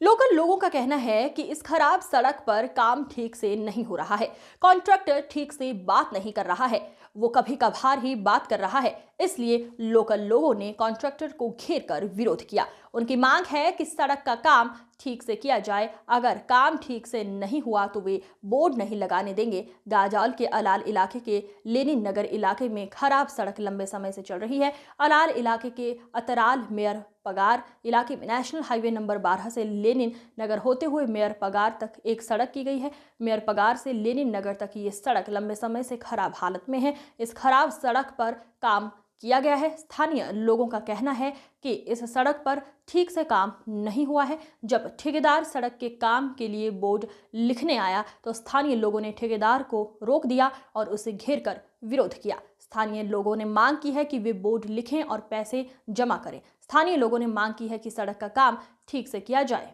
Local लोगों का कहना है कि इस खराब सड़क पर काम ठीक से नहीं हो रहा है। कॉन्ट्रैक्टर ठीक से बात नहीं कर रहा है, वो कभी कभार ही बात कर रहा है। इसलिए लोकल लोगों ने कॉन्ट्रैक्टर को घेर कर विरोध किया। उनकी मांग है कि सड़क का काम ठीक से किया जाए। अगर काम ठीक से नहीं हुआ तो वे बोर्ड नहीं लगाने देंगे। गाजाल के अलाल इलाके के लेनिन नगर इलाके में खराब सड़क लंबे समय से चल रही है। अलाल इलाके के अतराल मेयर पगार इलाके में नेशनल हाईवे नंबर 12 से लेनिन नगर होते हुए मेयर पगार तक एक सड़क की गई है। मेयर पगार से लेनिन नगर तक ये सड़क लंबे समय से खराब हालत में है। इस खराब सड़क पर काम किया गया है। स्थानीय लोगों का कहना है कि इस सड़क पर ठीक से काम नहीं हुआ है। जब ठेकेदार सड़क के काम के लिए बोर्ड लिखने आया तो स्थानीय लोगों ने ठेकेदार को रोक दिया और उसे घेर कर विरोध किया। स्थानीय लोगों ने मांग की है कि वे बोर्ड लिखें और पैसे जमा करें। स्थानीय लोगों ने मांग की है कि सड़क का काम ठीक से किया जाए।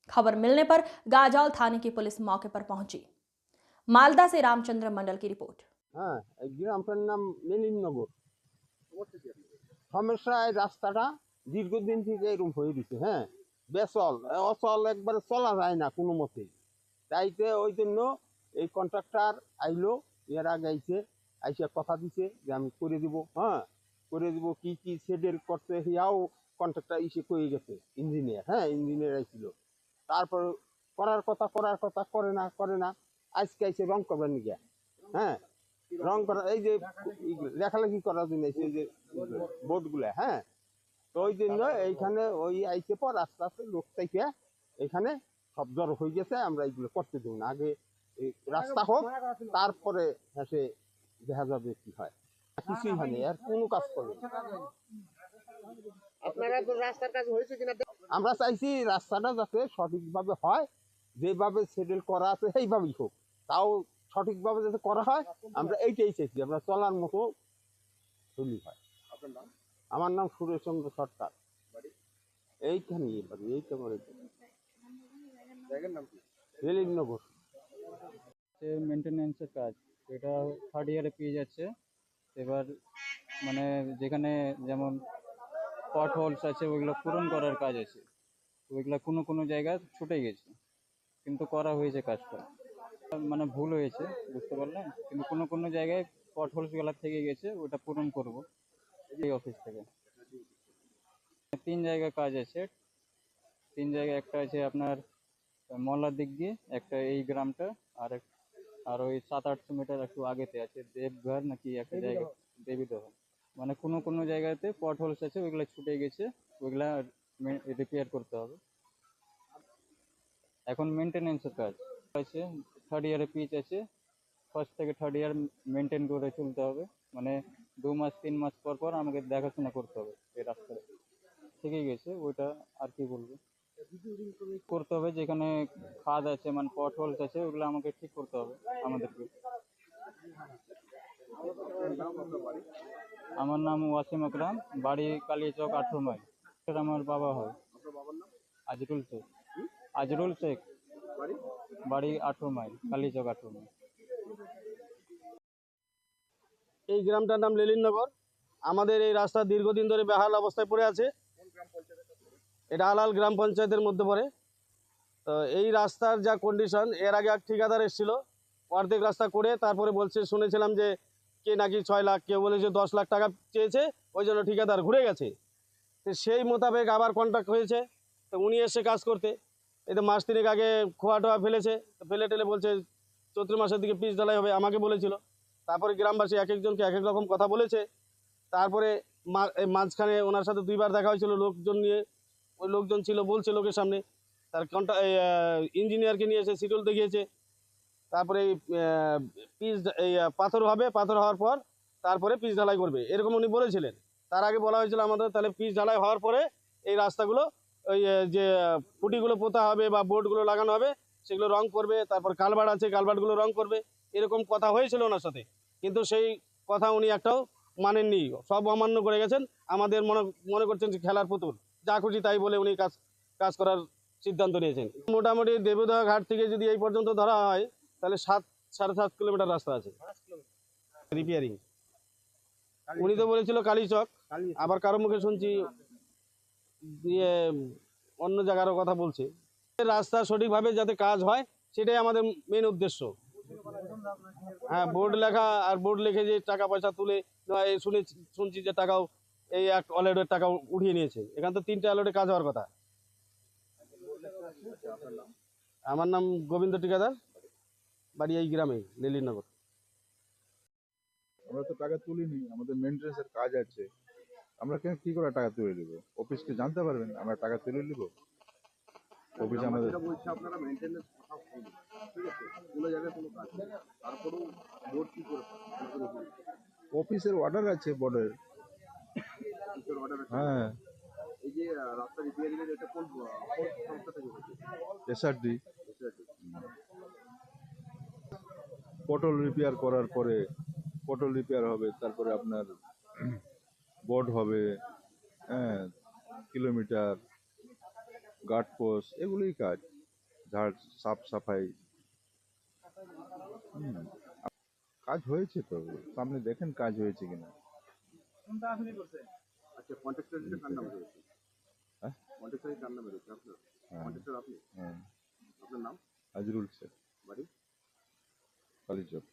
खबर मिलने पर गाजाल थाने की पुलिस मौके पर पहुंची। मालदा से रामचंद्र मंडल की रिपोर्ट। हाँ, গ্রামটার নাম লেনিননগর। সমস্যা এই রাস্তাটা দীর্ঘদিন থেকে এরকম হয়ে দিচ্ছে। হ্যাঁ, বেচল অচল একবারে চলা যায় না কোনো মতেই। তাইতে ওই জন্য এই কন্ট্রাক্টর আইলো, এর আগে আইসে কথা দিছে যে আমি করে দিব। হ্যাঁ, করে দিব। কি কি শেডের করতে হিয়াও কন্ট্রাক্টর এসে কয়ে গেছে। ইঞ্জিনিয়ার, হ্যাঁ ইঞ্জিনিয়ার আইছিল। তারপর করার কথা করে না। আজকে আইসে রং করবার নিয়ে। হ্যাঁ, রং করা এই যে লেখালেখি করার জন্য এই যে বোর্ডগুলো। হ্যাঁ, তো ওই জন্য এইখানে ওই আইসে পর আস্তে আস্তে লোক থেকে এখানে সব জড়ো হয়ে গেছে। আমরা এইগুলো করতে দেব না, আগে রাস্তা হোক তারপরে হেসে দেখা যাবে কি হয়। কিছুই হয়নি, আর কোনো কাজ করে আপনারা তো রাস্তার কাজ হয়েছে কিনা আমরা চাইছি রাস্তাটা যাতে সঠিকভাবে হয়, যেভাবে সেটেল করা আছে সেইভাবেই হোক, তাও সঠিকভাবে যাতে করা হয় আমরা এইটাই চাইছি। আমরা চলার মতো তৈরি হয়। আমার নাম সুরেশ চন্দ্র সরকার। এইখানেই বাড়ি, এইটা আমার রেলিনগর। মেনটেন্যান্সের কাজ, এটা থার্ড ইয়ারে পেয়ে যাচ্ছে। এবার মানে যেখানে যেমন পট হোলস আছে ওইগুলো পূরণ করার কাজ আছে, ওইগুলো কোনো জায়গায় ছুটে গেছে, কিন্তু করা হয়েছে কাজটা। মানে ভুল হয়েছে, বুঝতে পারলেন, কিন্তু কোনো জায়গায় পট হোলসগুলো থেকে গেছে, ওটা পূরণ করব এই অফিস থেকে। 3 জায়গায় কাজ আছে, 3 জায়গায়। একটা আছে আপনার মল্লার দিক দিয়ে, একটা এই গ্রামটা, আর ওই 700-800 মিটার একটু আগেতে আছে দেবঘর নাকি একটা জায়গা, দেবীদহ। মানে কোনো জায়গাতে পট হোলস আছে, ওইগুলো ছুটে গেছে, ওইগুলা রিপেয়ার করতে হবে। এখন মেনটেনেন্সের কাজ আছে, থার্ড ইয়ারে পিচ আছে, ফার্স্ট থেকে থার্ড ইয়ার মেনটেন করে চলতে হবে। মানে 2 মাস 3 মাস পর আমাকে দেখাশোনা করতে হবে এই রাস্তাটা। ঠিকই গেছে, ওইটা আর কি বলবো, করতে হবে। যেখানে খাদ আছে মানে পট হোলস আছে, ওগুলো আমাকে ঠিক করতে হবে আমাদেরকে। আমার নাম ওয়াসিম আকরাম, বাড়ি কালিয়াচক 18 মাইল। আমার বাবা হয় আজরুল শেখ, বাড়ি 18 মাইল, কালিয়াচক 18 মাইল। এই গ্রামটার নাম লেলিননগর। আমাদের এই রাস্তা দীর্ঘদিন ধরে বেহাল অবস্থায় পড়ে আছে। এটা আলাল গ্রাম পঞ্চায়েতের মধ্যে পড়ে। তো এই রাস্তার যা কন্ডিশন, এর আগে এক ঠিকাদার এসেছিল, অর্ধেক রাস্তা করে তারপরে বলছে, শুনেছিলাম যে কে নাকি 6 লাখ, কেউ বলেছে 10 লাখ টাকা চেয়েছে, ওই জন্য ঠিকাদার ঘুরে গেছে। তো সেই মোতাবেক আবার কন্ট্রাক্ট হয়েছে। তো উনি এসে কাজ করতে, এই তো মাস 3 আগে খোয়া টোয়া ফেলেছে, ফেলে টেলে বলছে চৈত্র মাসের দিকে পিচ ঢালাই হবে, আমাকে বলেছিল। তারপরে গ্রামবাসী এক একজনকে এক এক রকম কথা বলেছে। তারপরে মাঝখানে ওনার সাথে 2বার দেখা হয়েছিল লোকজন নিয়ে। ওই লোকজন ছিল, বলছে লোকের সামনে, তার ইঞ্জিনিয়ারকে নিয়ে এসে শিডিউল দেখিয়েছে। তারপরে পিচ এই পাথর হবে, পাথর হওয়ার পর তারপরে পিচ ঢালাই করবে, এরকম উনি বলেছিলেন। তার আগে বলা হয়েছিল আমাদের, তাহলে পিচ ঢালাই হওয়ার পরে এই রাস্তাগুলো ওই যে খুঁটিগুলো পোতা হবে বা বোর্ডগুলো লাগানো হবে, সেগুলো রং করবে। তারপর কালভার্ট আছে, কালভার্টগুলো রং করবে, এরকম কথা হয়েছিল ওনার সাথে। কিন্তু সেই কথা উনি একটাও মানেননি, সব অমান্য করে গেছেন। আমাদের মনে করছেন যে খেলার পুতুল, যা খুশি তাই বলে উনি কাজ করার সিদ্ধান্ত নিয়েছেন। মোটামুটি দেবুদহ ঘাট থেকে যদি এই পর্যন্ত ধরা হয়, তাহলে 7-7.5 কিলোমিটার রাস্তা আছে রিপেয়ারিং। উনি তো বলেছিল কালীচক, আবার কারো মুখে শুনছি অন্য জায়গারও কথা বলছে। রাস্তা সঠিকভাবে যাতে কাজ হয় সেটাই আমাদের মেন উদ্দেশ্য। হ্যাঁ, বোর্ড লেখা আর বোর্ড লিখে যে টাকা পয়সা তুলে শুনছি যে টাকাও এই এক অলরেডি টাকা উঠিয়ে নিয়েছে। এখানে তো 3টে অলরেডি কাজ হওয়ার কথা। আমার নাম গোবিন্দ ঠিকাদার, বাড়ি এই গ্রামে লেলিনগর। আমরা তো টাকা তুলিনি, আমাদের মেনটেন্যান্সের কাজ আছে। আমরা কি করে টাকা তুলে নিব? অফিসকে জানতে পারবেন আমরা টাকা তুলে নিব? অফিস আমাদের বলছে আপনারা মেইনটেনেন্স কথা বলুন, ঠিক আছে, কোনো জায়গায় কোনো কাজ নেই, তারপরেও বোর্ড কি করে অফিসের অর্ডার আছে, বোর্ডের। অর্ডার? হ্যাঁ, এই যে রাস্তা রিপেয়ারিং এর এটা কোন সংস্থা থেকে হচ্ছে? এসআরডি। পটল রিপেয়ার করার পরে পটল রিপেয়ার হবে, তারপরে আপনার বোর্ড হবে, হ্যাঁ, কিলোমিটার, গার্ড পোস্ট, এগুলোই কাজ। ঝাড় সাফ সাফাই। কাজ হয়েছে তো, সামনে দেখেন কাজ হয়েছে কিনা। আচ্ছা, কন্ট্রাক্টর কার নামে রয়েছে? হ্যাঁ? কন্ট্রাক্টর কার নামে রয়েছে? আপনার হ্যাঁ, কন্ট্রাক্টর আপনি? হ্যাঁ, আপনার নাম? আজরুল শেখ, বাড়ি? কালীচক।